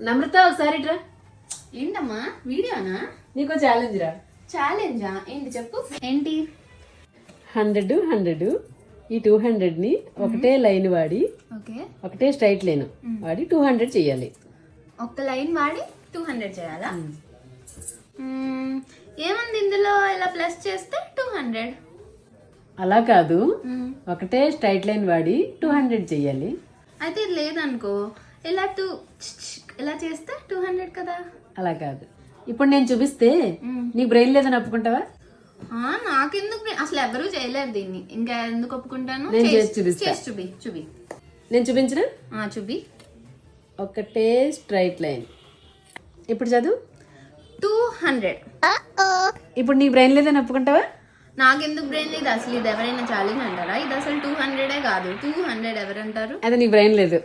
నమ్రత ఒకసారి రా. ఏంటమ్మా వీడియోనా? నీకో ఛాలెంజ్ రా. ఛాలెంజా? ఏంటి చెప్పు. ఏంటి? 100 ఈ 200ని ఒకటే లైన్ వాడి ఓకే, ఒకటే స్ట్రైట్ లైన్ వాడి 200 చెయ్యాలి. ఒక్క లైన్ వాడి 200 చేయాలా? ఏముంది ఇందులో? ఇలా ప్లస్ చేస్తే 200. అలా కాదు, ఒకటే స్ట్రైట్ లైన్ వాడి 200 చెయ్యాలి. అయితే ఇది లేదనుకో, ఇలా ఇలా చేస్తే 200 కదా. అలా కాదు. ఇప్పుడు నేను చూపిస్తే నీకు బ్రెయిన్ లేదని ఒప్పుకుంటావా? నాకెందుకు? అసలు ఎవరూ చేయలేరు దీన్ని, ఇంకా ఎందుకు ఒప్పుకుంటాను? నేను చేసి చూపిస్తా. చేసి చూపి. నేను చూపించిన చూపి. ఒకటే స్ట్రైట్ లైన్. ఇప్పుడు చదువు. 200. ఇప్పుడు నీ బ్రెయిన్ లేదని ఒప్పుకుంటావా? నాకెందుకు బ్రెయిన్ లేదు? అసలు ఇది ఎవరైనా ఛాలెంజ్ అంటారా? ఇది అసలు 200 కాదు. 200 ఎవరంటారు? అదే నీ బ్రెయిన్ లేదు.